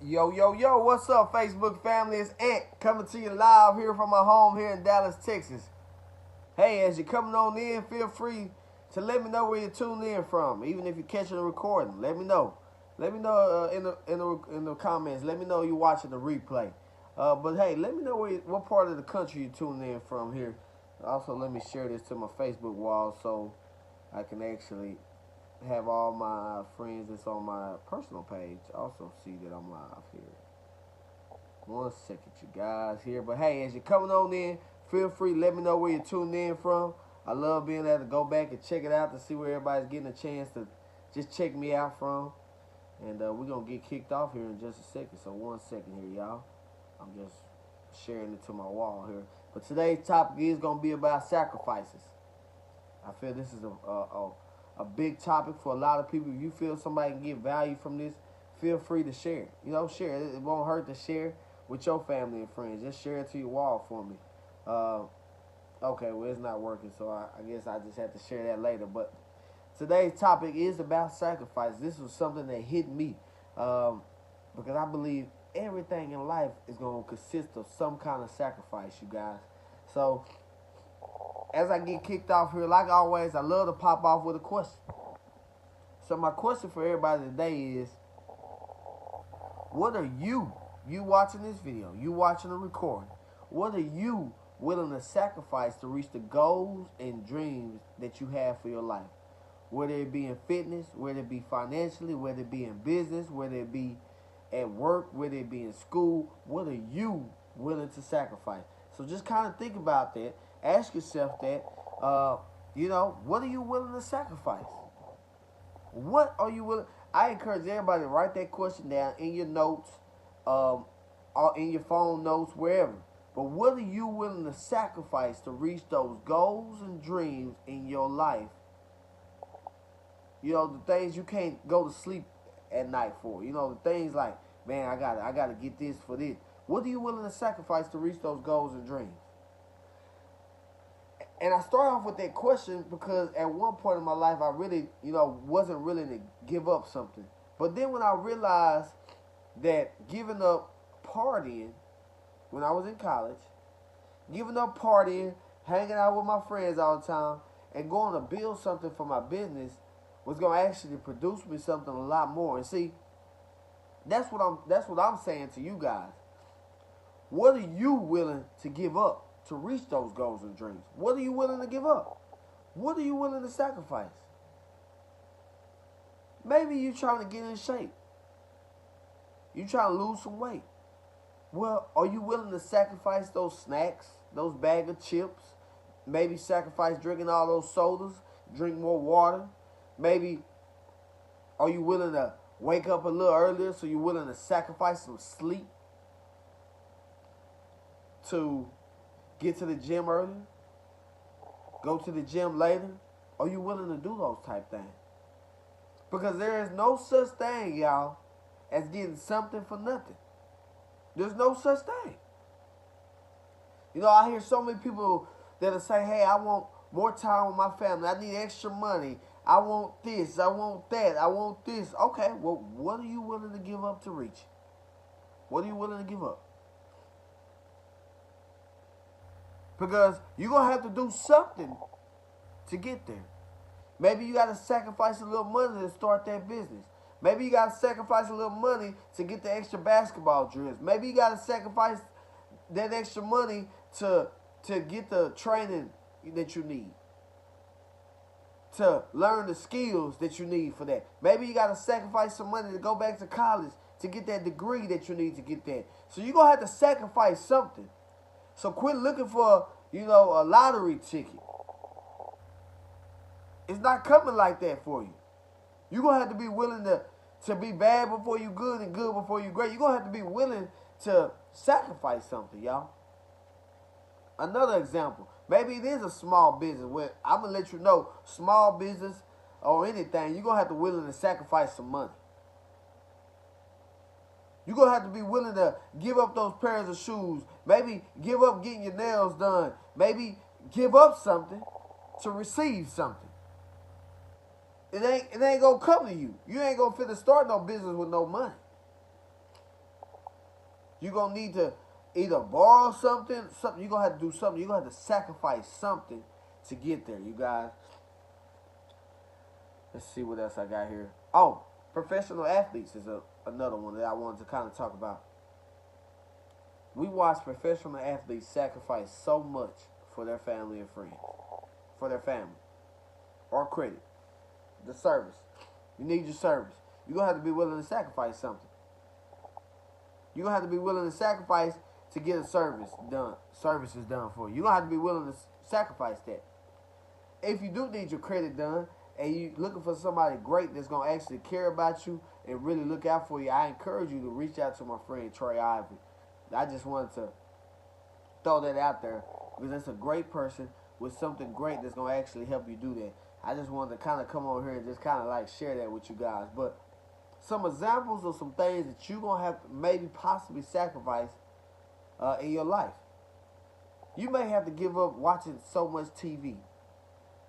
Yo, yo, yo, what's up, Facebook family? It's Ant coming to you live here from my home here in Dallas, Texas. Hey, as you're coming on in, feel free to let me know where you're tuning in from. Even if you're catching a recording, let me know. Let me know in the comments. Let me know you're watching the replay. But hey, let me know what part of the country you're tuning in from here. Also, let me share this to my Facebook wall so I can actually have all my friends that's on my personal page also see that I'm live here. 1 second, you guys here. But hey, as you're coming on in, feel free, let me know where you're tuning in from. I love being able to go back and check it out to see where everybody's getting a chance to just check me out from. And we're going to get kicked off here in just a second. So 1 second here, y'all. I'm just sharing it to my wall here. But today's topic is going to be about sacrifices. I feel this is a big topic for a lot of people. If you feel somebody can get value from this, feel free to share. You know, share. It won't hurt to share with your family and friends. Just share it to your wall for me. Okay, well, it's not working, so I guess I just have to share that later. But today's topic is about sacrifice. This was something that hit me because I believe everything in life is going to consist of some kind of sacrifice, you guys. So as I get kicked off here, like always, I love to pop off with a question. So my question for everybody today is, what are you watching this video, you watching the recording, what are you willing to sacrifice to reach the goals and dreams that you have for your life? Whether it be in fitness, whether it be financially, whether it be in business, whether it be at work, whether it be in school, what are you willing to sacrifice? So just kind of think about that. Ask yourself that, what are you willing to sacrifice? What are you willing? I encourage everybody to write that question down in your notes, or in your phone notes, wherever. But what are you willing to sacrifice to reach those goals and dreams in your life? You know, the things you can't go to sleep at night for. You know, the things like, man, I gotta get this for this. What are you willing to sacrifice to reach those goals and dreams? And I start off with that question because at one point in my life, I really, wasn't willing to give up something. But then when I realized that giving up partying when I was in college, giving up partying, hanging out with my friends all the time, and going to build something for my business was going to actually produce me something a lot more. And see, that's what I'm saying to you guys. What are you willing to give up to reach those goals and dreams? What are you willing to give up? What are you willing to sacrifice? Maybe you're trying to get in shape. You're trying to lose some weight. Well, are you willing to sacrifice those snacks, those bag of chips? Maybe sacrifice drinking all those sodas, drink more water. Maybe are you willing to wake up a little earlier, so you're willing to sacrifice some sleep to get to the gym earlier, go to the gym later? Are you willing to do those type things? Because there is no such thing, y'all, as getting something for nothing. There's no such thing. You know, I hear so many people that'll say, hey, I want more time with my family. I need extra money. I want this. I want that. I want this. Okay, well, what are you willing to give up to reach? What are you willing to give up? Because you're going to have to do something to get there. Maybe you got to sacrifice a little money to start that business. Maybe you got to sacrifice a little money to get the extra basketball drills. Maybe you got to sacrifice that extra money to get the training that you need, to learn the skills that you need for that. Maybe you got to sacrifice some money to go back to college to get that degree that you need to get that. So you're going to have to sacrifice something. So quit looking for, a lottery ticket. It's not coming like that for you. You're going to have to be willing to be bad before you good and good before you great. You're going to have to be willing to sacrifice something, y'all. Another example. Maybe it is a small business where I'm going to let you know, small business or anything, you're going to have to be willing to sacrifice some money. You're going to have to be willing to give up those pairs of shoes. Maybe give up getting your nails done. Maybe give up something to receive something. It ain't going to come to you. You ain't going to fit to start no business with no money. You're going to need to either borrow something, you're going to have to do something. You're going to have to sacrifice something to get there, you guys. Let's see what else I got here. Oh, professional athletes is another one that I wanted to kind of talk about. We watch professional athletes sacrifice so much for their family and friends. For their family. Or credit. The service. You need your service. You're going to have to be willing to sacrifice something. You're going to have to be willing to sacrifice to get a service done. Service is done for you. You're going to have to be willing to sacrifice that. If you do need your credit done, and you're looking for somebody great that's going to actually care about you and really look out for you, I encourage you to reach out to my friend Trey Ivy. I just wanted to throw that out there because that's a great person with something great that's going to actually help you do that. I just wanted to kind of come over here and just kind of like share that with you guys. But some examples of some things that you're going to have to maybe possibly sacrifice in your life. You may have to give up watching so much TV.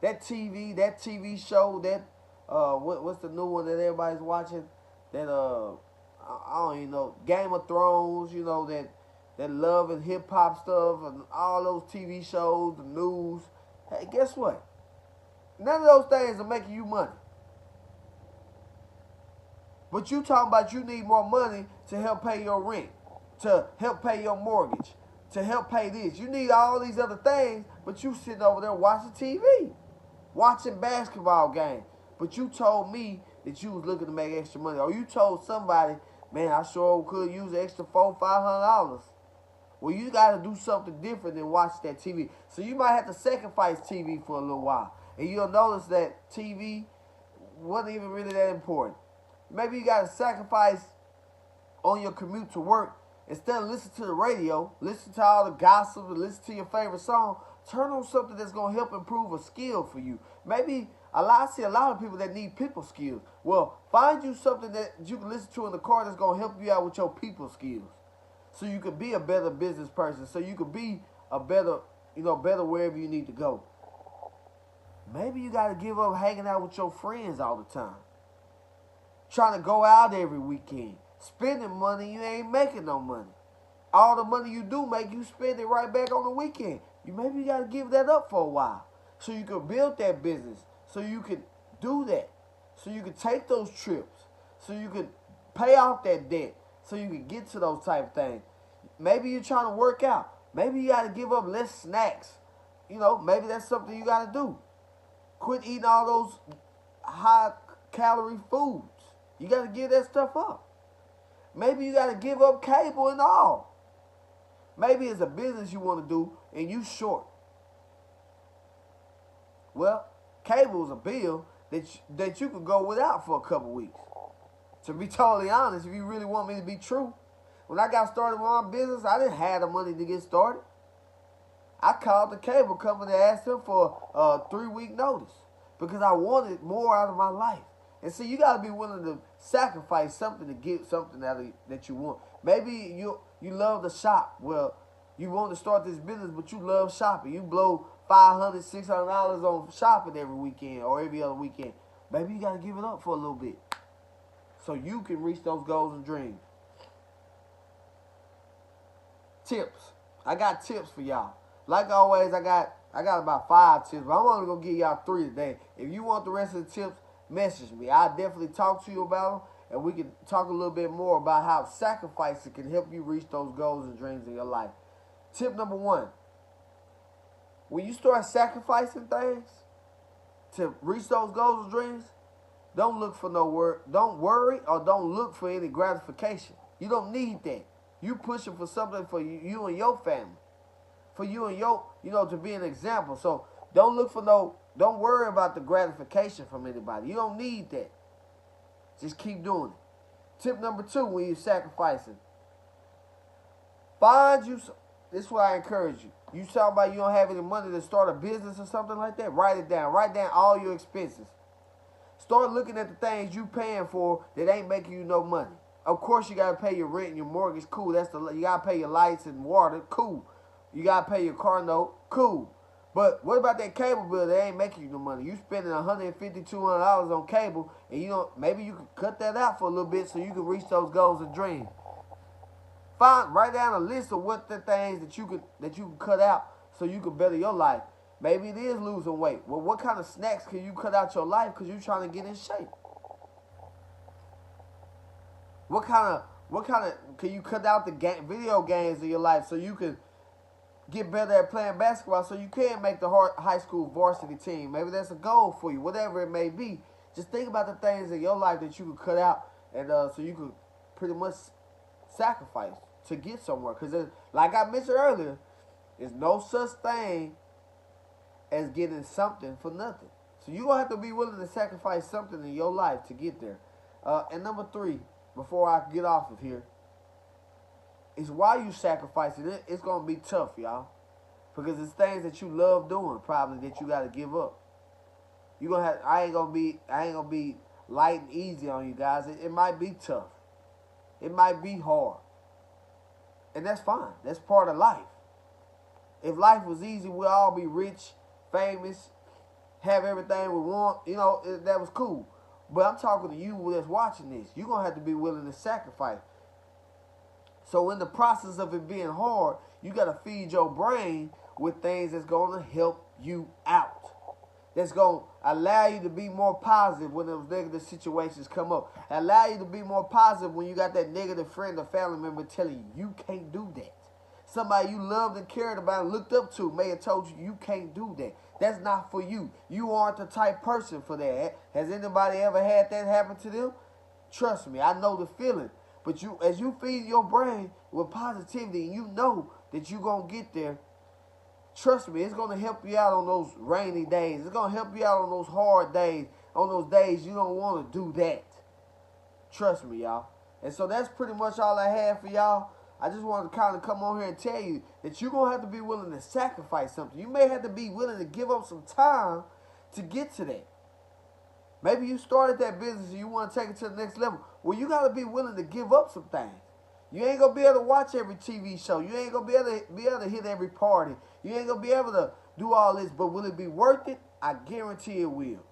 That TV show, what's the new one that everybody's watching? That I don't even know, Game of Thrones, you know, that love and hip hop stuff and all those TV shows, the news. Hey, guess what? None of those things are making you money. But you talking about you need more money to help pay your rent, to help pay your mortgage, to help pay this. You need all these other things, but you sitting over there watching TV. Watching basketball games, but you told me that you was looking to make extra money, or you told somebody, man, I sure could use an extra $400-$500. Well, you got to do something different than watch that TV. So you might have to sacrifice TV for a little while, and you'll notice that TV wasn't even really that important. Maybe you got to sacrifice on your commute to work. Instead of listening to the radio, listen to all the gossip, and listen to your favorite song, turn on something that's going to help improve a skill for you. Maybe I see a lot of people that need people skills. Well, find you something that you can listen to in the car that's going to help you out with your people skills. So you can be a better business person. So you can be a better, better wherever you need to go. Maybe you got to give up hanging out with your friends all the time. Trying to go out every weekend. Spending money, you ain't making no money. All the money you do make, you spend it right back on the weekend. Maybe you got to give that up for a while so you can build that business, so you can do that, so you can take those trips, so you can pay off that debt, so you can get to those type of things. Maybe you're trying to work out. Maybe you got to give up less snacks. Maybe that's something you got to do. Quit eating all those high-calorie foods. You got to give that stuff up. Maybe you got to give up cable and all. Maybe it's a business you want to do and you short. Well, cable is a bill that you could go without for a couple weeks. To be totally honest, if you really want me to be true, when I got started with my business, I didn't have the money to get started. I called the cable company and asked them for a 3-week notice because I wanted more out of my life. And see, you got to be willing to sacrifice something to get something out of that you want. Maybe you love to shop. Well, you want to start this business, but you love shopping. You blow $500, $600 on shopping every weekend or every other weekend. Maybe you got to give it up for a little bit so you can reach those goals and dreams. Tips. I got tips for y'all. Like always, I got about 5 tips, but I'm only going to give y'all 3 today. If you want the rest of the tips, message me. I'll definitely talk to you about them, and we can talk a little bit more about how sacrificing can help you reach those goals and dreams in your life. Tip number 1. When you start sacrificing things to reach those goals and dreams, don't look for don't worry or don't look for any gratification. You don't need that. You pushing for something for you and your family. For you and your, to be an example. So don't worry about the gratification from anybody. You don't need that. Just keep doing it. Tip number 2, when you're sacrificing, this is what I encourage you. You talking about you don't have any money to start a business or something like that? Write it down. Write down all your expenses. Start looking at the things you paying for that ain't making you no money. Of course, you got to pay your rent and your mortgage. Cool. You got to pay your lights and water. Cool. You got to pay your car note. Cool. But what about that cable bill that ain't making you no money? You spending $150, $200 on cable, and maybe you can cut that out for a little bit so you can reach those goals and dreams. Write down a list of what the things that you can cut out so you can better your life. Maybe it is losing weight. Well, what kind of snacks can you cut out your life because you're trying to get in shape? What kind of can you cut out the video games in your life so you can get better at playing basketball so you can make the high school varsity team? Maybe that's a goal for you, whatever it may be. Just think about the things in your life that you could cut out, and so you could pretty much sacrifice to get somewhere. Because like I mentioned earlier, there's no such thing as getting something for nothing. So you're going to have to be willing to sacrifice something in your life to get there. And number 3, before I get off of here, is why you sacrificing it. It's going to be tough, y'all. Because it's things that you love doing probably that you got to give up. You're going to have, I ain't going to be light and easy on you guys. It might be tough. It might be hard. And that's fine. That's part of life. If life was easy, we'd all be rich, famous, have everything we want. You know, that was cool. But I'm talking to you that's watching this. You're going to have to be willing to sacrifice. So in the process of it being hard, you got to feed your brain with things that's going to help you out. That's going to allow you to be more positive when those negative situations come up. Allow you to be more positive when you got that negative friend or family member telling you can't do that. Somebody you loved and cared about and looked up to may have told you can't do that. That's not for you. You aren't the type person for that. Has anybody ever had that happen to them? Trust me, I know the feeling. But as you feed your brain with positivity and you know that you're going to get there, trust me, it's going to help you out on those rainy days. It's going to help you out on those hard days, on those days you don't want to do that. Trust me, y'all. And so that's pretty much all I have for y'all. I just wanted to kind of come on here and tell you that you're going to have to be willing to sacrifice something. You may have to be willing to give up some time to get to that. Maybe you started that business and you want to take it to the next level. Well, you got to be willing to give up some things. You ain't going to be able to watch every TV show. You ain't going to be able to hit every party. You ain't going to be able to do all this. But will it be worth it? I guarantee it will.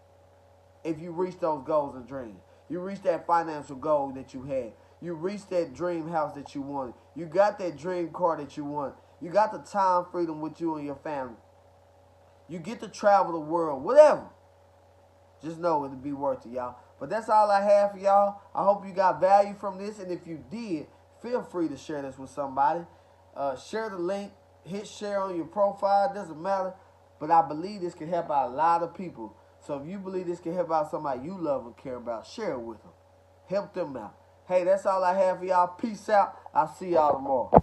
If you reach those goals and dreams. You reach that financial goal that you had. You reached that dream house that you wanted. You got that dream car that you want. You got the time freedom with you and your family. You get to travel the world. Whatever. Just know it'll be worth it, y'all. But that's all I have for y'all. I hope you got value from this. And if you did, feel free to share this with somebody. Share the link. Hit share on your profile. It doesn't matter. But I believe this can help out a lot of people. So if you believe this can help out somebody you love and care about, share it with them. Help them out. Hey, that's all I have for y'all. Peace out. I'll see y'all tomorrow.